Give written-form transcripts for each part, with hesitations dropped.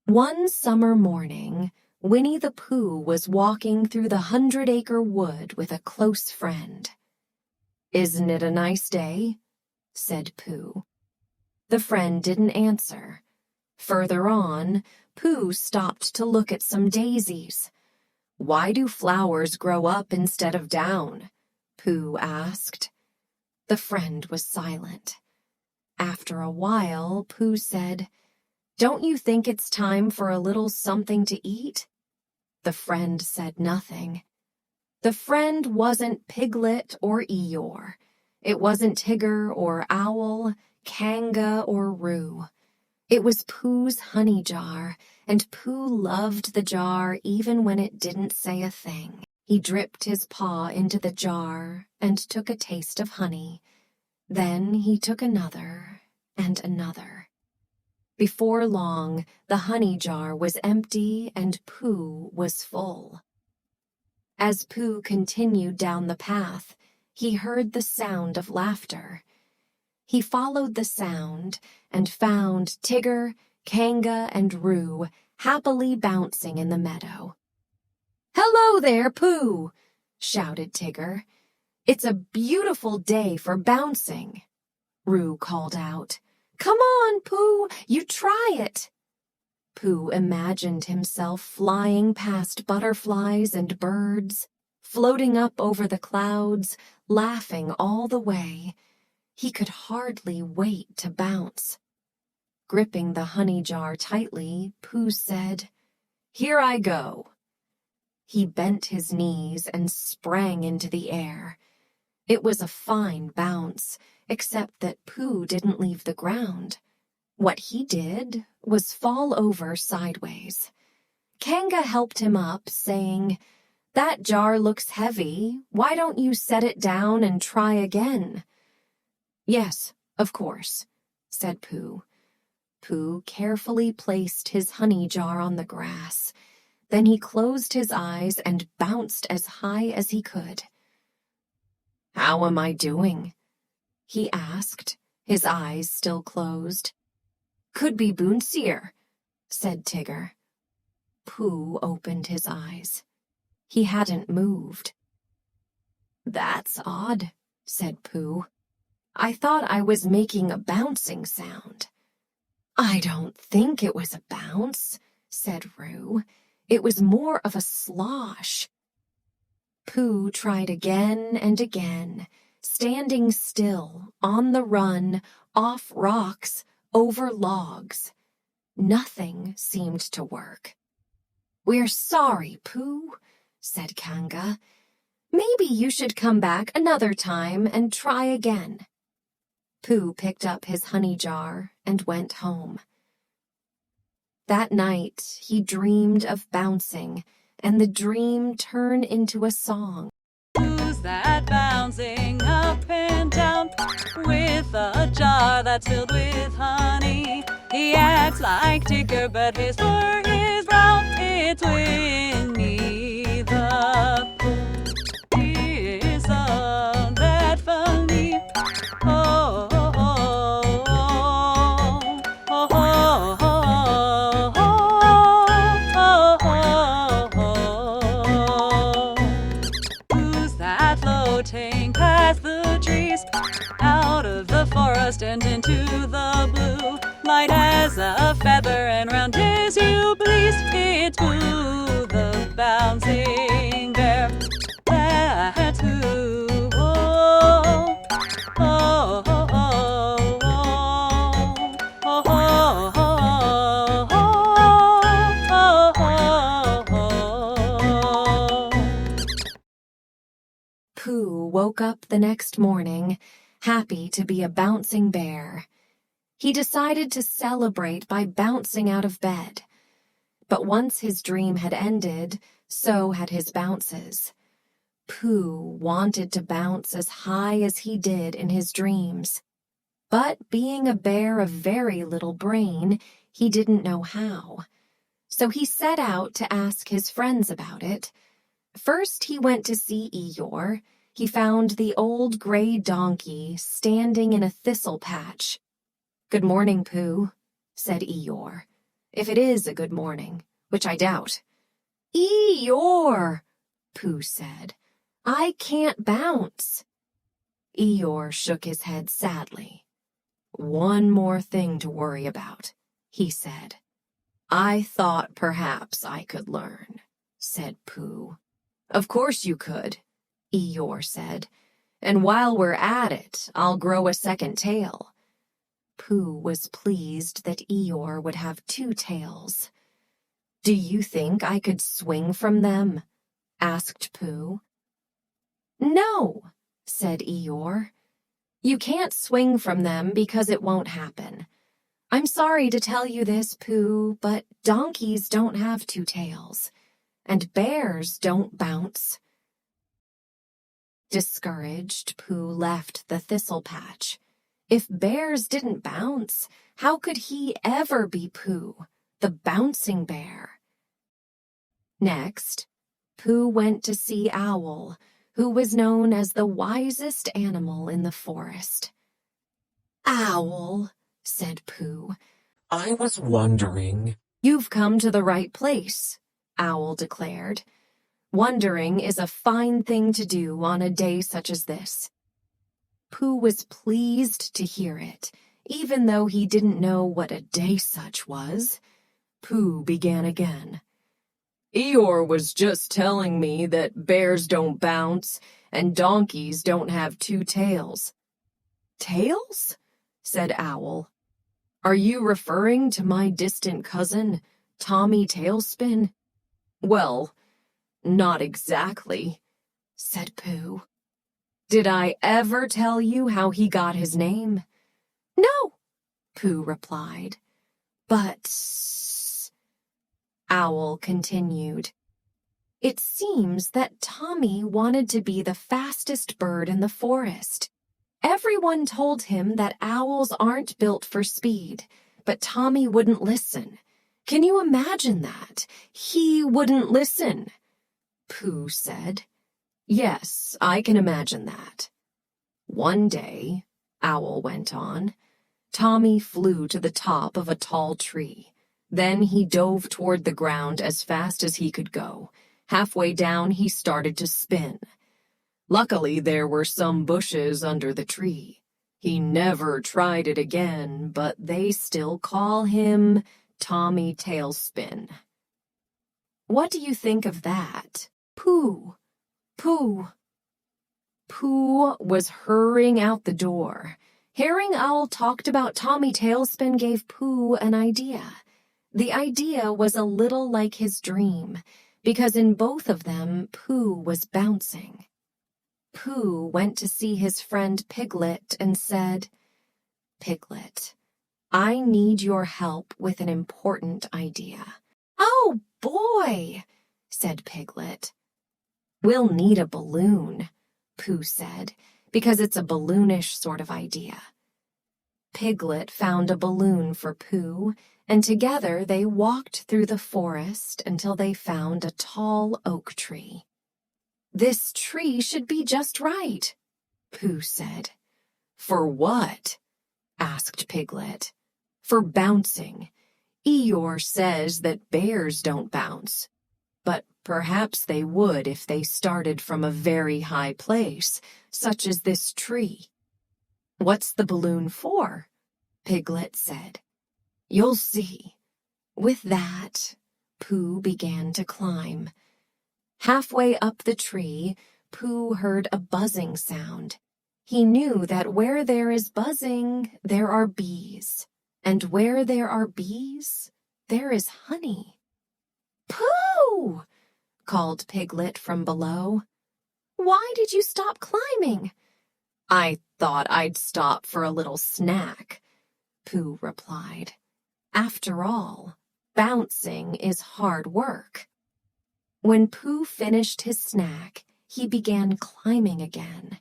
One summer morning, Winnie the Pooh was walking through the 100-acre wood with a close friend. "Isn't it a nice day?" said Pooh. The friend didn't answer. Further on, Pooh stopped to look at some daisies. "Why do flowers grow up instead of down?" Pooh asked. The friend was silent. After a while, Pooh said, "Don't you think it's time for a little something to eat?" The friend said nothing. The friend wasn't Piglet or Eeyore. It wasn't Tigger or Owl, Kanga or Roo. It was Pooh's honey jar, and Pooh loved the jar even when it didn't say a thing. He dripped his paw into the jar and took a taste of honey. Then he took another and another. Before long, the honey jar was empty and Pooh was full. As Pooh continued down the path, he heard the sound of laughter. He followed the sound and found Tigger, Kanga, and Roo happily bouncing in the meadow. "Hello there, Pooh!" shouted Tigger. "It's a beautiful day for bouncing," Roo called out. "Come on, Pooh, you try it." Pooh imagined himself flying past butterflies and birds, floating up over the clouds, laughing all the way. He could hardly wait to bounce. Gripping the honey jar tightly, Pooh said, "Here I go." He bent his knees and sprang into the air. It was a fine bounce, except that Pooh didn't leave the ground. What he did was fall over sideways. Kanga helped him up, saying, "That jar looks heavy. Why don't you set it down and try again?" "Yes, of course," said Pooh. Pooh carefully placed his honey jar on the grass. Then he closed his eyes and bounced as high as he could. "How am I doing?" he asked, his eyes still closed. "Could be bouncier," said Tigger. Pooh opened his eyes. He hadn't moved. "That's odd," said Pooh. "I thought I was making a bouncing sound." "I don't think it was a bounce," said Roo. "It was more of a slosh." Pooh tried again and again, standing still, on the run, off rocks, over logs. Nothing seemed to work. "We're sorry, Pooh," said Kanga. "Maybe you should come back another time and try again." Pooh picked up his honey jar and went home. That night, he dreamed of bouncing, and the dream turned into a song. Who's that bouncing up and down with a jar that's filled with honey? He acts like Tigger, but his fur is brown. It's Winnie the Pooh. He isn't that funny. Oh, oh, oh, oh, oh, oh, oh, oh, oh, oh. Who's that floating past the trees, out of the forest and into the blue? Light as a feather and round as you please. It's Pooh, the bouncing bear. That's who. Oh, oh, oh, oh, oh, oh, oh, oh, oh. Pooh woke up the next morning, happy to be a bouncing bear. He decided to celebrate by bouncing out of bed. But once his dream had ended, so had his bounces. Pooh wanted to bounce as high as he did in his dreams. But being a bear of very little brain, he didn't know how. So he set out to ask his friends about it. First he went to see Eeyore. He found the old gray donkey standing in a thistle patch. "Good morning, Pooh," said Eeyore. if it is a good morning, which I doubt. Eeyore, Pooh said. I can't bounce. Eeyore shook his head sadly. One more thing to worry about, he said. I thought perhaps I could learn, said Pooh. Of course you could, Eeyore said. And while we're at it, I'll grow a second tail. Pooh was pleased that Eeyore would have 2 tails. Do you think I could swing from them? Asked Pooh. No, said Eeyore. You can't swing from them because it won't happen. I'm sorry to tell you this, Pooh, but donkeys don't have 2 tails, and bears don't bounce. Discouraged, Pooh left the thistle patch. If bears didn't bounce, how could he ever be Pooh, the bouncing bear? Next, Pooh went to see Owl, who was known as the wisest animal in the forest. Owl, said Pooh. I was wondering. You've come to the right place, Owl declared. Wondering is a fine thing to do on a day such as this. Pooh was pleased to hear it, even though he didn't know what a day such was. Pooh began again. Eeyore was just telling me that bears don't bounce and donkeys don't have 2 tails. Tails? Said Owl. Are you referring to my distant cousin, Tommy Tailspin? Well, not exactly, said Pooh. Did I ever tell you how he got his name? No, Pooh replied. But... Owl continued. It seems that Tommy wanted to be the fastest bird in the forest. Everyone told him that owls aren't built for speed, but Tommy wouldn't listen. Can you imagine that? He wouldn't listen. Pooh said. Yes, I can imagine that. One day, Owl went on, Tommy flew to the top of a tall tree. Then he dove toward the ground as fast as he could go. Halfway down, he started to spin. Luckily, there were some bushes under the tree. He never tried it again, but they still call him Tommy Tailspin. What do you think of that? Pooh, Pooh. Pooh was hurrying out the door. Hearing Owl talked about Tommy Tailspin gave Pooh an idea. The idea was a little like his dream, because in both of them, Pooh was bouncing. Pooh went to see his friend Piglet and said, Piglet, I need your help with an important idea. Oh, boy, said Piglet. We'll need a balloon, Pooh said, because it's a balloonish sort of idea. Piglet found a balloon for Pooh, and together they walked through the forest until they found a tall oak tree. This tree should be just right, Pooh said. For what? Asked Piglet. For bouncing. Eeyore says that bears don't bounce. But perhaps they would if they started from a very high place, such as this tree. What's the balloon for? Piglet said. You'll see. With that, Pooh began to climb. Halfway up the tree, Pooh heard a buzzing sound. He knew that where there is buzzing, there are bees. And where there are bees, there is honey. Pooh! Called Piglet from below. Why did you stop climbing? I thought I'd stop for a little snack, Pooh replied. After all, bouncing is hard work. When Pooh finished his snack, he began climbing again.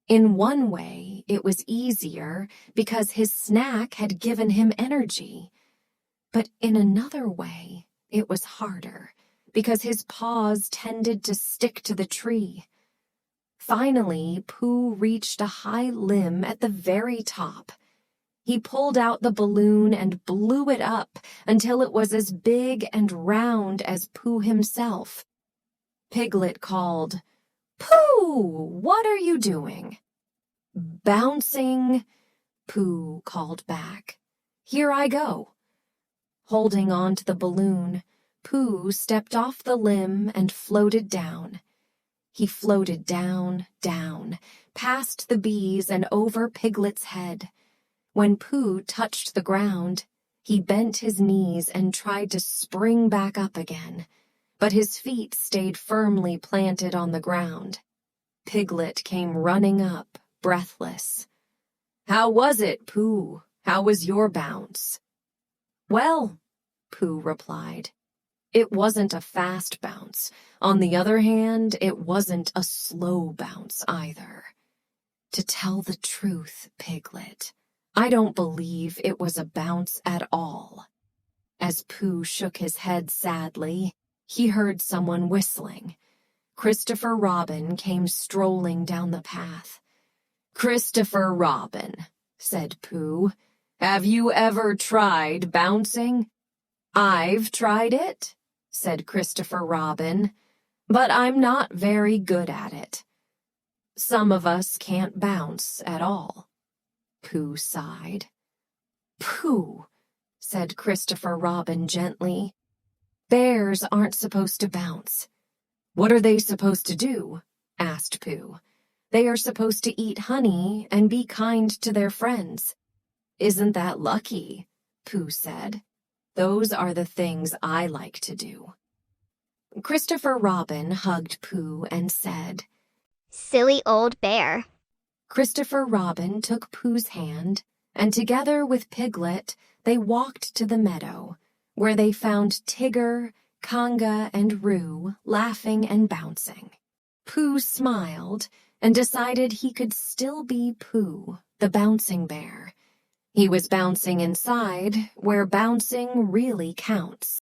In one way, it was easier because his snack had given him energy. But in another way, it was harder because his paws tended to stick to the tree. Finally, Pooh reached a high limb at the very top. He pulled out the balloon and blew it up until it was as big and round as Pooh himself. Piglet called, "Pooh, what are you doing?" "Bouncing," Pooh called back. "Here I go." Holding on to the balloon, Pooh stepped off the limb and floated down. He floated down, down, past the bees and over Piglet's head. When Pooh touched the ground, he bent his knees and tried to spring back up again, but his feet stayed firmly planted on the ground. Piglet came running up, breathless. "How was it, Pooh? How was your bounce?" "Well," Pooh replied, "it wasn't a fast bounce. On the other hand, it wasn't a slow bounce either. To tell the truth, Piglet, I don't believe it was a bounce at all." As Pooh shook his head sadly, he heard someone whistling. Christopher Robin came strolling down the path. "Christopher Robin," said Pooh, "have you ever tried bouncing?" "I've tried it," said Christopher Robin, "but I'm not very good at it. Some of us can't bounce at all." Pooh sighed. "Pooh," said Christopher Robin gently, "bears aren't supposed to bounce." "What are they supposed to do?" asked Pooh. "They are supposed to eat honey and be kind to their friends." "Isn't that lucky?" Pooh said. "Those are the things I like to do." Christopher Robin hugged Pooh and said, "Silly old bear." Christopher Robin took Pooh's hand, and together with Piglet, they walked to the meadow, where they found Tigger, Conga, and Roo laughing and bouncing. Pooh smiled and decided he could still be Pooh, the bouncing bear. He was bouncing inside, where bouncing really counts.